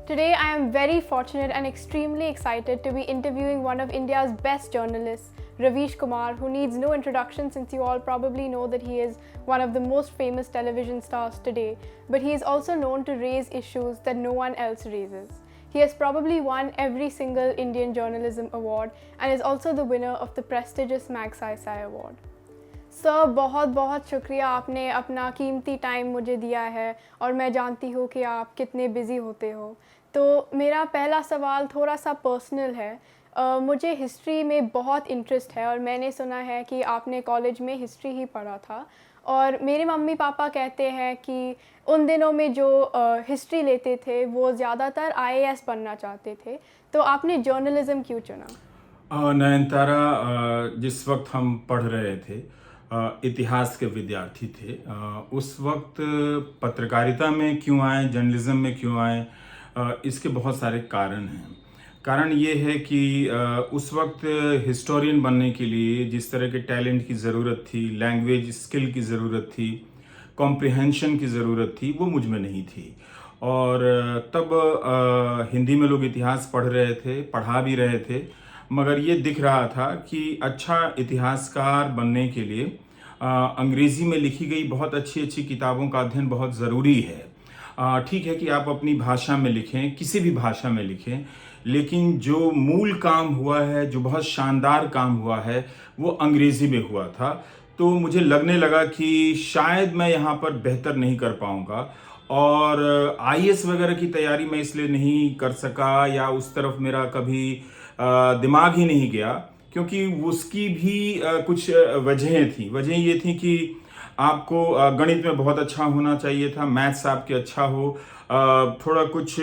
Today, I am very fortunate and extremely excited to be interviewing one of India's best journalists, Ravish Kumar, who needs no introduction since you all probably know that he is one of the most famous television stars today, but he is also known to raise issues that no one else raises. He has probably won every single Indian Journalism Award and is also the winner of the prestigious Magsaysay Award. Sir बहुत बहुत शुक्रिया, आपने अपना कीमती time मुझे दिया है और मैं जानती हूँ कि आप कितने बिज़ी होते हो। तो मेरा पहला सवाल थोड़ा सा पर्सनल है। मुझे हिस्ट्री में बहुत इंटरेस्ट है और मैंने सुना है कि आपने कॉलेज में हिस्ट्री ही पढ़ा था, और मेरे मम्मी पापा कहते हैं कि उन दिनों में जो हिस्ट्री लेते थे वो ज़्यादातर आईएएस बनना चाहते थे, तो आपने जर्नलिज़म क्यों चुना? नयनतारा, जिस वक्त हम पढ़ रहे थे, इतिहास के विद्यार्थी थे, उस वक्त पत्रकारिता में क्यों आए, जर्नलिज्म में क्यों आए, इसके बहुत सारे कारण हैं। कारण ये है कि उस वक्त हिस्टोरियन बनने के लिए जिस तरह के टैलेंट की ज़रूरत थी, लैंग्वेज स्किल की ज़रूरत थी, कॉम्प्रिहेंशन की ज़रूरत थी, वो मुझ में नहीं थी। और तब हिंदी में लोग इतिहास पढ़ रहे थे, पढ़ा भी रहे थे, मगर ये दिख रहा था कि अच्छा इतिहासकार बनने के लिए अंग्रेज़ी में लिखी गई बहुत अच्छी अच्छी किताबों का अध्ययन बहुत ज़रूरी है। ठीक है कि आप अपनी भाषा में लिखें, किसी भी भाषा में लिखें, लेकिन जो मूल काम हुआ है, जो बहुत शानदार काम हुआ है, वो अंग्रेज़ी में हुआ था। तो मुझे लगने लगा कि शायद मैं यहाँ पर बेहतर नहीं कर पाऊँगा, और आईएएस वगैरह की तैयारी मैं इसलिए नहीं कर सका या उस तरफ मेरा कभी दिमाग ही नहीं गया, क्योंकि उसकी भी कुछ वजहें थी। वजह ये थी कि आपको गणित में बहुत अच्छा होना चाहिए था, मैथ्स आपके अच्छा हो, थोड़ा कुछ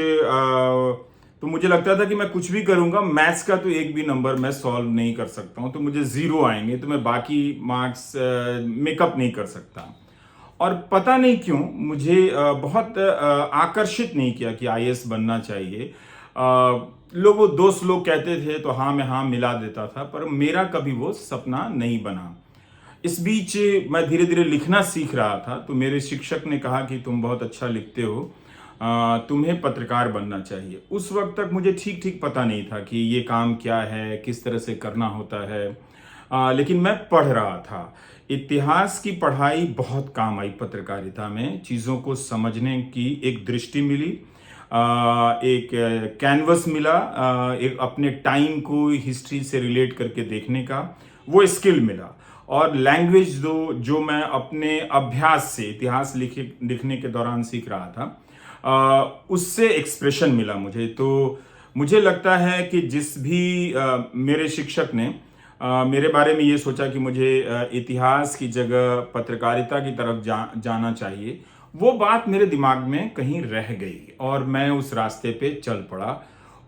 तो मुझे लगता था कि मैं कुछ भी करूंगा, मैथ्स का तो एक भी नंबर मैं सॉल्व नहीं कर सकता हूं, तो मुझे 0 आएंगे, तो मैं बाकी मार्क्स मेकअप नहीं कर सकता। और पता नहीं क्यों मुझे बहुत आकर्षित नहीं किया कि आईएएस बनना चाहिए। दोस्त लोग कहते थे तो हाँ, मैं हाँ मिला देता था, पर मेरा कभी वो सपना नहीं बना। इस बीच मैं धीरे धीरे लिखना सीख रहा था, तो मेरे शिक्षक ने कहा कि तुम बहुत अच्छा लिखते हो, तुम्हें पत्रकार बनना चाहिए। उस वक्त तक मुझे ठीक ठीक पता नहीं था कि ये काम क्या है, किस तरह से करना होता है, लेकिन मैं पढ़ रहा था। इतिहास की पढ़ाई बहुत काम आई पत्रकारिता में, चीज़ों को समझने की एक दृष्टि मिली, एक कैनवस मिला, एक अपने टाइम को हिस्ट्री से रिलेट करके देखने का वो स्किल मिला, और लैंग्वेज जो मैं अपने अभ्यास से इतिहास लिखने के दौरान सीख रहा था, उससे एक्सप्रेशन मिला मुझे। तो मुझे लगता है कि जिस भी मेरे शिक्षक ने मेरे बारे में ये सोचा कि मुझे इतिहास की जगह पत्रकारिता की तरफ जाना चाहिए, वो बात मेरे दिमाग में कहीं रह गई और मैं उस रास्ते पे चल पड़ा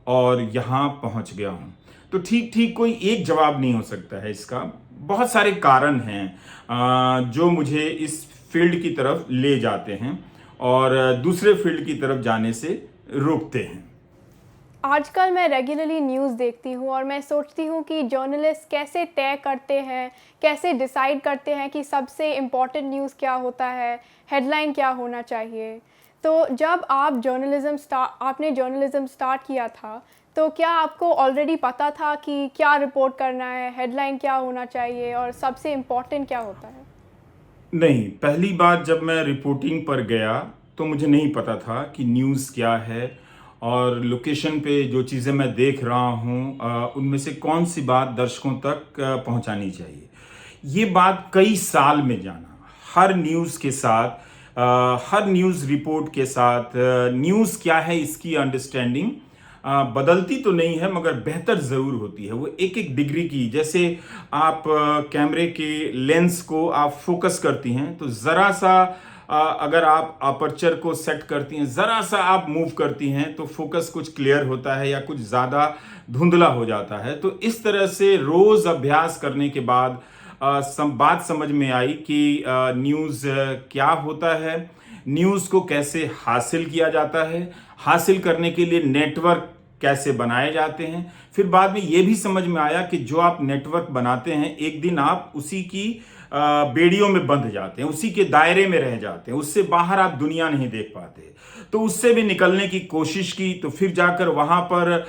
और यहाँ पहुँच गया हूँ। तो ठीक ठीक कोई एक जवाब नहीं हो सकता है इसका, बहुत सारे कारण हैं जो मुझे इस फील्ड की तरफ ले जाते हैं और दूसरे फील्ड की तरफ जाने से रोकते हैं। आजकल मैं रेगुलरली न्यूज़ देखती हूँ और मैं सोचती हूँ कि जर्नलिस्ट कैसे तय करते हैं, कैसे डिसाइड करते हैं कि सबसे इम्पॉर्टेंट न्यूज़ क्या होता है, हेडलाइन क्या होना चाहिए। तो जब आपने जर्नलिज़म स्टार्ट किया था, तो क्या आपको ऑलरेडी पता था कि क्या रिपोर्ट करना है, हेडलाइन क्या होना चाहिए और सबसे इम्पॉर्टेंट क्या होता है? नहीं, पहली बार जब मैं रिपोर्टिंग पर गया तो मुझे नहीं पता था कि न्यूज़ क्या है, और लोकेशन पे जो चीज़ें मैं देख रहा हूँ उनमें से कौन सी बात दर्शकों तक पहुँचानी चाहिए। ये बात कई साल में जाना, हर न्यूज़ के साथ, हर न्यूज़ रिपोर्ट के साथ, न्यूज़ क्या है इसकी अंडरस्टैंडिंग बदलती तो नहीं है, मगर बेहतर ज़रूर होती है। वो एक एक डिग्री की, जैसे आप कैमरे के लेंस को आप फोकस करती हैं, तो ज़रा सा अगर आप अपर्चर को सेट करती हैं, ज़रा सा आप मूव करती हैं, तो फोकस कुछ क्लियर होता है या कुछ ज़्यादा धुंधला हो जाता है। तो इस तरह से रोज़ अभ्यास करने के बाद बात समझ में आई कि न्यूज़ क्या होता है, न्यूज़ को कैसे हासिल किया जाता है, हासिल करने के लिए नेटवर्क कैसे बनाए जाते हैं। फिर बाद में ये भी समझ में आया कि जो आप नेटवर्क बनाते हैं, एक दिन आप उसी की बेड़ियों में बंध जाते हैं, उसी के दायरे में रह जाते हैं, उससे बाहर आप दुनिया नहीं देख पाते। तो उससे भी निकलने की कोशिश की, तो फिर जाकर वहां पर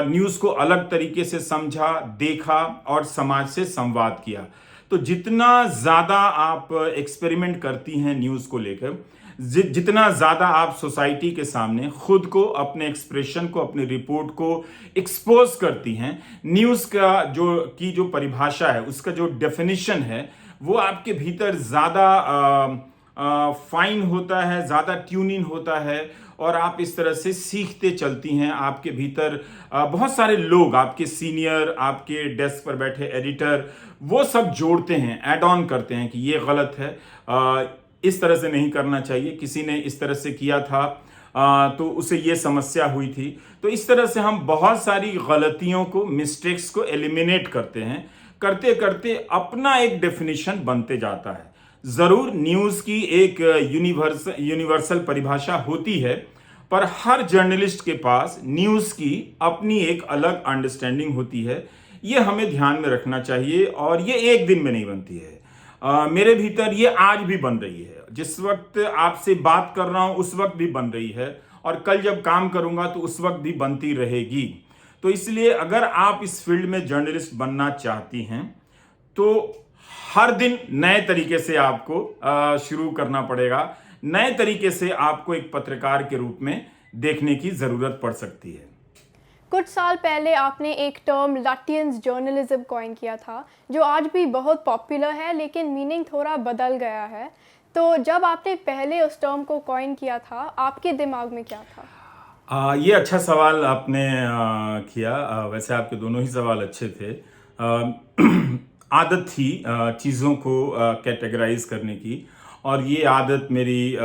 न्यूज़ को अलग तरीके से समझा, देखा और समाज से संवाद किया। तो जितना ज़्यादा आप एक्सपेरिमेंट करती हैं न्यूज़ को लेकर, जितना ज़्यादा आप सोसाइटी के सामने खुद को, अपने एक्सप्रेशन को, अपनी रिपोर्ट को एक्सपोज करती हैं, न्यूज़ का जो परिभाषा है, उसका जो डेफिनेशन है, वो आपके भीतर ज़्यादा फाइन होता है, ज़्यादा ट्यून इन होता है और आप इस तरह से सीखते चलती हैं। आपके भीतर बहुत सारे लोग, आपके सीनियर, आपके डेस्क पर बैठे एडिटर, वो सब जोड़ते हैं, ऐड ऑन करते हैं कि ये गलत है, इस तरह से नहीं करना चाहिए, किसी ने इस तरह से किया था तो उसे ये समस्या हुई थी। तो इस तरह से हम बहुत सारी गलतियों को, मिस्टेक्स को एलिमिनेट करते हैं। करते करते अपना एक डेफिनेशन बनते जाता है। जरूर न्यूज़ की एक यूनिवर्सल परिभाषा होती है, पर हर जर्नलिस्ट के पास न्यूज़ की अपनी एक अलग अंडरस्टैंडिंग होती है। ये हमें ध्यान में रखना चाहिए और ये एक दिन में नहीं बनती है। मेरे भीतर ये आज भी बन रही है, जिस वक्त आपसे बात कर रहा हूं उस वक्त भी बन रही है और कल जब काम करूंगा तो उस वक्त भी बनती रहेगी। तो इसलिए अगर आप इस फील्ड में जर्नलिस्ट बनना चाहती हैं तो हर दिन नए तरीके से आपको शुरू करना पड़ेगा, नए तरीके से आपको एक पत्रकार के रूप में देखने की जरूरत पड़ सकती है। कुछ साल पहले आपने एक टर्म लटियंस जर्नलिज्म कॉइन किया था, जो आज भी बहुत पॉपुलर है, लेकिन मीनिंग थोड़ा बदल गया है। तो जब आपने पहले उस टर्म को कॉइन किया था, आपके दिमाग में क्या था? ये अच्छा सवाल आपने किया। वैसे आपके दोनों ही सवाल अच्छे थे। आदत थी चीज़ों को कैटेगराइज करने की, और ये आदत मेरी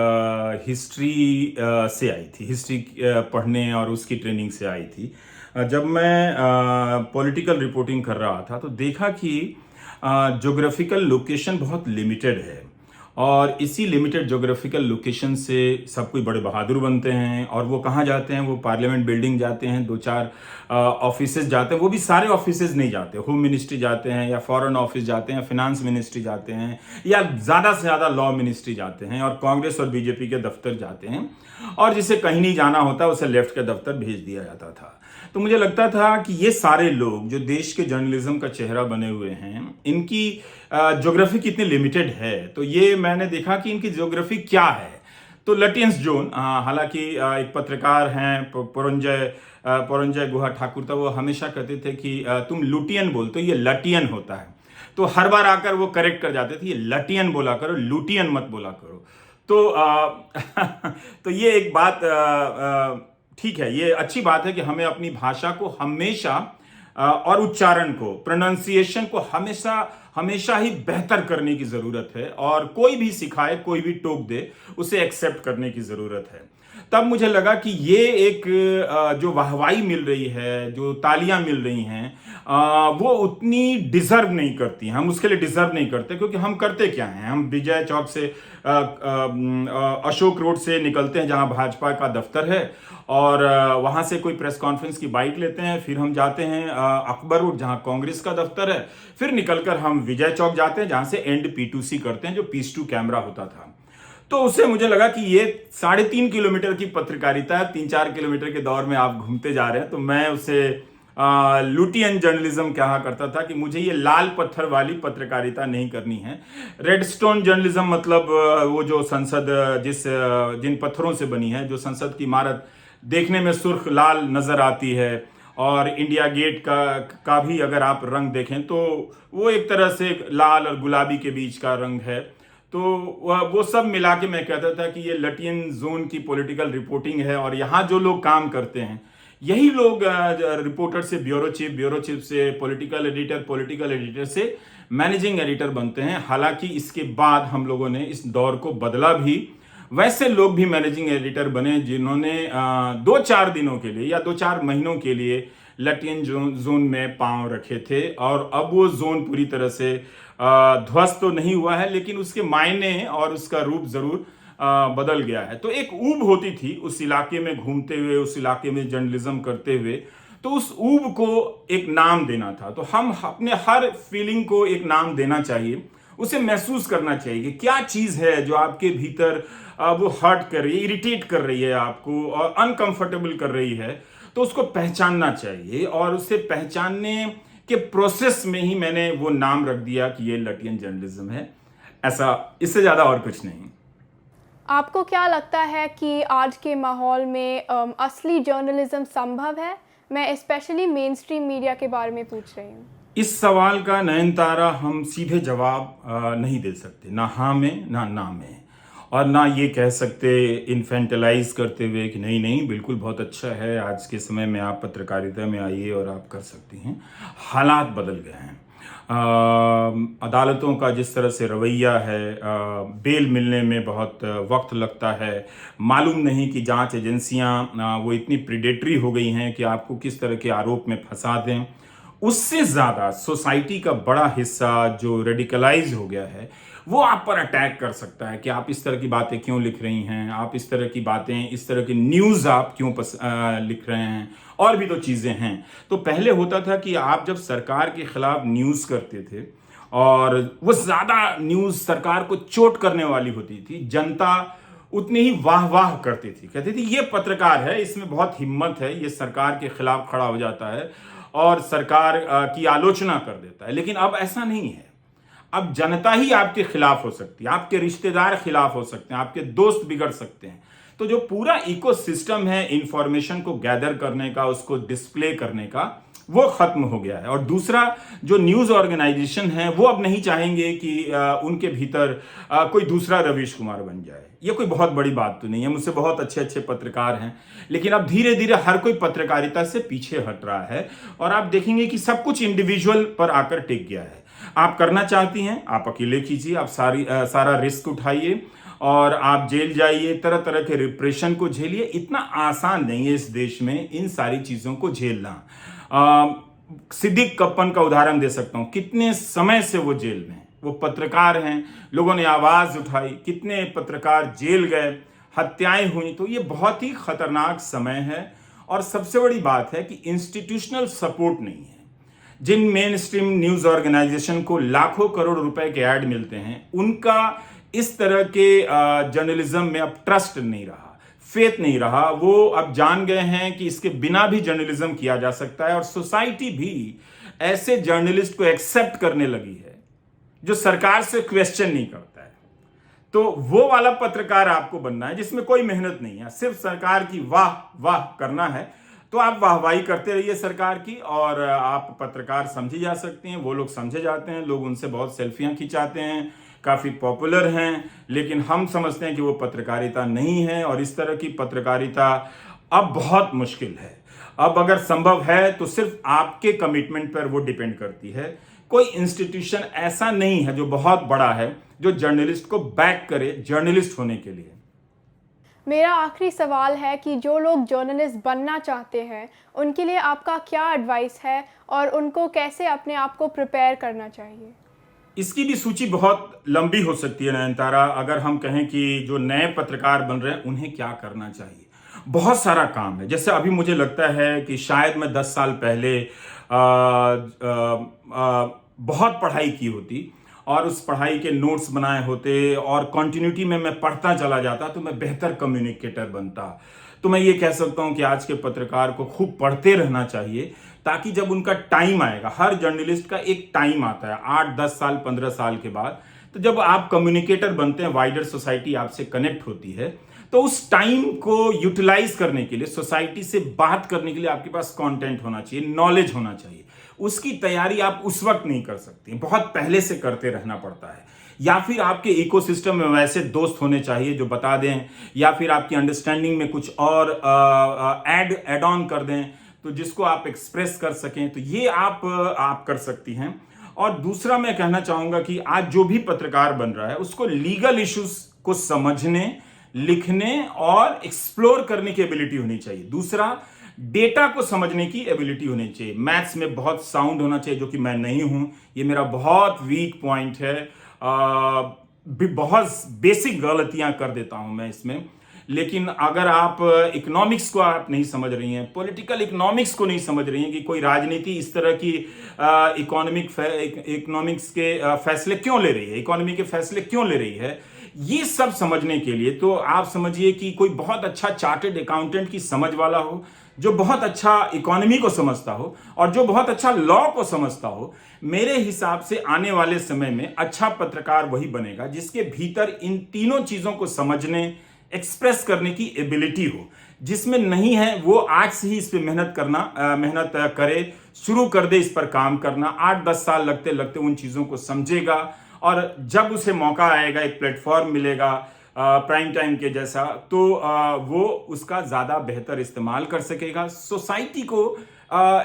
हिस्ट्री से आई थी, हिस्ट्री पढ़ने और उसकी ट्रेनिंग से आई थी। जब मैं पॉलिटिकल रिपोर्टिंग कर रहा था तो देखा कि ज्योग्राफिकल लोकेशन बहुत लिमिटेड है, और इसी लिमिटेड ज्योग्राफिकल लोकेशन से सब कोई बड़े बहादुर बनते हैं। और वो कहाँ जाते हैं? वो पार्लियामेंट बिल्डिंग जाते हैं, 2-4 ऑफिसेज जाते हैं। वो भी सारे ऑफिसेज नहीं जाते, होम मिनिस्ट्री जाते हैं, या फॉरेन ऑफिस जाते हैं, फिनांस मिनिस्ट्री जाते हैं, या ज़्यादा से ज़्यादा लॉ मिनिस्ट्री जाते हैं, और कांग्रेस और बीजेपी के दफ्तर जाते हैं। और जिसे कहीं नहीं जाना होता उसे लेफ्ट के दफ्तर भेज दिया जाता था। तो मुझे लगता था कि ये सारे लोग जो देश के जर्नलिज्म का चेहरा बने हुए हैं, इनकी ज्योग्राफी कितनी लिमिटेड है। तो ये मैंने देखा कि इनकी ज्योग्राफी क्या है। तो लटियंस जोन, हालांकि एक पत्रकार हैं पुरंजय गुहा ठाकुर था, वो हमेशा कहते थे कि तुम लुटियन बोलते हो, ये लटियन होता है। तो हर बार आकर वो करेक्ट कर जाते थे, ये लटियन बोला करो, लुटियन मत बोला करो। तो तो ये एक बात ठीक है, ये अच्छी बात है कि हमें अपनी भाषा को हमेशा और उच्चारण को, प्रोनाउंसिएशन को हमेशा ही बेहतर करने की जरूरत है। और कोई भी सिखाए, कोई भी टोक दे, उसे एक्सेप्ट करने की जरूरत है। तब मुझे लगा कि ये एक जो वाहवाही मिल रही है, जो तालियां मिल रही हैं, वो उतनी डिजर्व नहीं करती हैं। हम उसके लिए डिजर्व नहीं करते, क्योंकि हम करते क्या हैं? हम विजय चौक से अशोक रोड से निकलते हैं, जहां भाजपा का दफ्तर है, और वहां से कोई प्रेस कॉन्फ्रेंस की बाइक लेते हैं, फिर हम जाते हैं अकबर रोड, जहां कांग्रेस का दफ्तर है, फिर निकलकर हम विजय चौक जाते हैं, जहां से एंड P2C करते हैं, जो पीस टू कैमरा होता था। तो उससे मुझे लगा कि ये 3.5 किलोमीटर की पत्रकारिता है, 3-4 किलोमीटर के दौर में आप घूमते जा रहे हैं। तो मैं उसे लुटियन जर्नलिज्म कहा करता था कि मुझे ये लाल पत्थर वाली पत्रकारिता नहीं करनी है। रेड स्टोन जर्नलिज्म मतलब वो जो संसद जिन पत्थरों से बनी है, जो संसद की इमारत देखने में सुर्ख लाल नजर आती है, और इंडिया गेट का भी अगर आप रंग देखें तो वो एक तरह से लाल और गुलाबी के बीच का रंग है। तो वो सब मिला के मैं कहता था कि ये लटियन जोन की पॉलिटिकल रिपोर्टिंग है, और यहाँ जो लोग काम करते हैं, यही लोग रिपोर्टर से ब्यूरो चीफ से पॉलिटिकल एडिटर से मैनेजिंग एडिटर बनते हैं। हालांकि इसके बाद हम लोगों ने इस दौर को बदला भी, वैसे लोग भी मैनेजिंग एडिटर बने जिन्होंने 2-4 दिनों के लिए या 2-4 महीनों के लिए लटियन जोन में पांव रखे थे, और अब वो जोन पूरी तरह से ध्वस्त तो नहीं हुआ है, लेकिन उसके मायने और उसका रूप जरूर बदल गया है। तो एक ऊब होती थी उस इलाके में घूमते हुए, उस इलाके में जर्नलिज्म करते हुए, तो उस ऊब को एक नाम देना था। तो हम अपने हर फीलिंग को एक नाम देना चाहिए, उसे महसूस करना चाहिए कि क्या चीज है जो आपके भीतर वो हर्ट कर रही है, इरिटेट कर रही है आपको और अनकंफर्टेबल कर रही है। तो उसको पहचानना चाहिए और उसे पहचानने के प्रोसेस में ही मैंने वो नाम रख दिया कि ये लटियन जर्नलिज्म है। ऐसा, इससे ज्यादा और कुछ नहीं। आपको क्या लगता है कि आज के माहौल में असली जर्नलिज्म संभव है? मैं स्पेशली मेन स्ट्रीम मीडिया के बारे में पूछ रही हूँ। इस सवाल का नयनतारा हम सीधे जवाब नहीं दे सकते, ना हाँ में ना में, और ना ये कह सकते इन्फेंटलाइज करते हुए कि नहीं नहीं बिल्कुल बहुत अच्छा है, आज के समय में आप पत्रकारिता में आइए और आप कर सकती हैं। हालात बदल गए हैं। अदालतों का जिस तरह से रवैया है, बेल मिलने में बहुत वक्त लगता है। मालूम नहीं कि जांच एजेंसियां वो इतनी प्रिडेटरी हो गई हैं कि आपको किस तरह के आरोप में फंसा दें। उससे ज़्यादा सोसाइटी का बड़ा हिस्सा जो रेडिकलाइज हो गया है वो आप पर अटैक कर सकता है कि आप इस तरह की बातें क्यों लिख रही हैं, आप इस तरह की बातें, इस तरह की न्यूज़ आप क्यों लिख रहे हैं, और भी तो चीज़ें हैं। तो पहले होता था कि आप जब सरकार के खिलाफ न्यूज़ करते थे और वो ज़्यादा न्यूज़ सरकार को चोट करने वाली होती थी, जनता उतनी ही वाह वाह करती थी, कहती थी ये पत्रकार है, इसमें बहुत हिम्मत है, ये सरकार के खिलाफ खड़ा हो जाता है और सरकार की आलोचना कर देता है। लेकिन अब ऐसा नहीं है। अब जनता ही आपके खिलाफ हो सकती है, आपके रिश्तेदार खिलाफ हो सकते हैं, आपके दोस्त बिगड़ सकते हैं। तो जो पूरा इकोसिस्टम है इंफॉर्मेशन को गैदर करने का, उसको डिस्प्ले करने का, वो खत्म हो गया है। और दूसरा, जो न्यूज ऑर्गेनाइजेशन है वो अब नहीं चाहेंगे कि उनके भीतर कोई दूसरा रवीश कुमार बन जाए। ये कोई बहुत बड़ी बात तो नहीं है, मुझसे बहुत अच्छे अच्छे पत्रकार हैं, लेकिन अब धीरे धीरे हर कोई पत्रकारिता से पीछे हट रहा है और आप देखेंगे कि सब कुछ इंडिविजुअल पर आकर टिक गया है। आप करना चाहती हैं, आप अकेले कीजिए, आप सारा रिस्क उठाइए और आप जेल जाइए, तरह तरह के रिप्रेशन को झेलिए। इतना आसान नहीं है इस देश में इन सारी चीजों को झेलना। सिद्दीक कप्पन का उदाहरण दे सकता हूं, कितने समय से वो जेल में, वो पत्रकार हैं, लोगों ने आवाज उठाई, कितने पत्रकार जेल गए, हत्याएं हुई। तो ये बहुत ही खतरनाक समय है और सबसे बड़ी बात है कि इंस्टीट्यूशनल सपोर्ट नहीं है। जिन मेन स्ट्रीम न्यूज ऑर्गेनाइजेशन को लाखों करोड़ रुपए के ऐड मिलते हैं, उनका इस तरह के जर्नलिज्म में अब ट्रस्ट नहीं रहा, फेथ नहीं रहा। वो अब जान गए हैं कि इसके बिना भी जर्नलिज्म किया जा सकता है और सोसाइटी भी ऐसे जर्नलिस्ट को एक्सेप्ट करने लगी है जो सरकार से क्वेश्चन नहीं करता है। तो वो वाला पत्रकार आपको बनना है जिसमें कोई मेहनत नहीं है, सिर्फ सरकार की वाह वाह करना है। तो आप वाहवाही करते रहिए सरकार की और आप पत्रकार समझी जा सकते हैं, वो लोग समझे जाते हैं, लोग उनसे बहुत सेल्फियां खिंचाते हैं, काफ़ी पॉपुलर हैं। लेकिन हम समझते हैं कि वो पत्रकारिता नहीं है और इस तरह की पत्रकारिता अब बहुत मुश्किल है। अब अगर संभव है तो सिर्फ आपके कमिटमेंट पर वो डिपेंड करती है। कोई इंस्टीट्यूशन ऐसा नहीं है जो बहुत बड़ा है जो जर्नलिस्ट को बैक करे जर्नलिस्ट होने के लिए। मेरा आखिरी सवाल है कि जो लोग जर्नलिस्ट बनना चाहते हैं उनके लिए आपका क्या एडवाइस है और उनको कैसे अपने आप को प्रिपेयर करना चाहिए? इसकी भी सूची बहुत लंबी हो सकती है नयनतारा। अगर हम कहें कि जो नए पत्रकार बन रहे हैं उन्हें क्या करना चाहिए, बहुत सारा काम है। जैसे अभी मुझे लगता है कि शायद मैं 10 साल पहले बहुत पढ़ाई की होती और उस पढ़ाई के नोट्स बनाए होते और कंटिन्यूटी में मैं पढ़ता चला जाता तो मैं बेहतर कम्युनिकेटर बनता। तो मैं ये कह सकता हूं कि आज के पत्रकार को खूब पढ़ते रहना चाहिए ताकि जब उनका टाइम आएगा, हर जर्नलिस्ट का एक टाइम आता है 8, 10 साल, 15 साल के बाद, तो जब आप कम्युनिकेटर बनते हैं, वाइडर सोसाइटी आपसे कनेक्ट होती है, तो उस टाइम को यूटिलाइज करने के लिए, सोसाइटी से बात करने के लिए आपके पास कंटेंट होना चाहिए, नॉलेज होना चाहिए। उसकी तैयारी आप उस वक्त नहीं कर सकते, बहुत पहले से करते रहना पड़ता है। या फिर आपके इकोसिस्टम में वैसे दोस्त होने चाहिए जो बता दें, या फिर आपकी अंडरस्टैंडिंग में कुछ और ऐड ऑन कर दें तो जिसको आप एक्सप्रेस कर सकें। तो ये आप कर सकती हैं। और दूसरा मैं कहना चाहूंगा कि आज जो भी पत्रकार बन रहा है उसको लीगल इश्यूज को समझने, लिखने और एक्सप्लोर करने की एबिलिटी होनी चाहिए। दूसरा, डेटा को समझने की एबिलिटी होनी चाहिए। मैथ्स में बहुत साउंड होना चाहिए, जो कि मैं नहीं हूं, ये मेरा बहुत वीक पॉइंट है। बहुत बेसिक गलतियां कर देता हूं मैं इसमें, लेकिन अगर आप इकोनॉमिक्स को आप नहीं समझ रही हैं, पॉलिटिकल इकोनॉमिक्स को नहीं समझ रही हैं कि कोई राजनीति इस तरह की इकोनॉमिक्स के फैसले क्यों ले रही है, इकोनॉमी के फैसले क्यों ले रही है, ये सब समझने के लिए तो आप समझिए कि कोई बहुत अच्छा चार्टर्ड अकाउंटेंट की समझ वाला हो, जो बहुत अच्छा इकोनॉमी को समझता हो और जो बहुत अच्छा लॉ को समझता हो। मेरे हिसाब से आने वाले समय में अच्छा पत्रकार वही बनेगा जिसके भीतर इन तीनों चीजों को समझने, एक्सप्रेस करने की एबिलिटी हो। जिसमें नहीं है वो आज से ही इस पे मेहनत करे, शुरू कर दे इस पर काम करना। 8-10 साल लगते लगते उन चीजों को समझेगा और जब उसे मौका आएगा, एक प्लेटफॉर्म मिलेगा प्राइम टाइम के जैसा, तो वो उसका ज्यादा बेहतर इस्तेमाल कर सकेगा। सोसाइटी को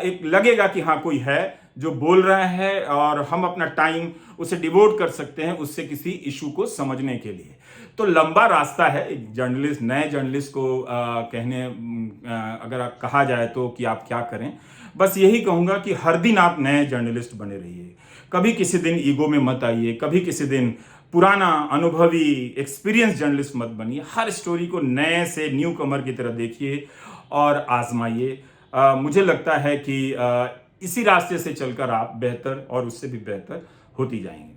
एक लगेगा कि हाँ कोई है जो बोल रहा है और हम अपना टाइम उसे डिवोट कर सकते हैं उससे किसी इशू को समझने के लिए। तो लंबा रास्ता है एक जर्नलिस्ट, नए जर्नलिस्ट को अगर आप कहा जाए तो कि आप क्या करें, बस यही कहूंगा कि हर दिन आप नए जर्नलिस्ट बने रहिए। कभी किसी दिन ईगो में मत आइए, कभी किसी दिन पुराना अनुभवी एक्सपीरियंस जर्नलिस्ट मत बनिए। हर स्टोरी को नए से न्यू कमर की तरह देखिए और आजमाइए। मुझे लगता है कि इसी रास्ते से चलकर आप बेहतर और उससे भी बेहतर होती जाएंगे।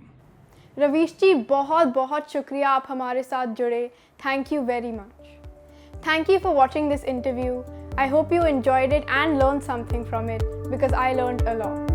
रवीश जी, बहुत बहुत शुक्रिया आप हमारे साथ जुड़े। Thank you very much. Thank you for watching this interview. I hope you enjoyed it and learned something from it, because I learned a lot.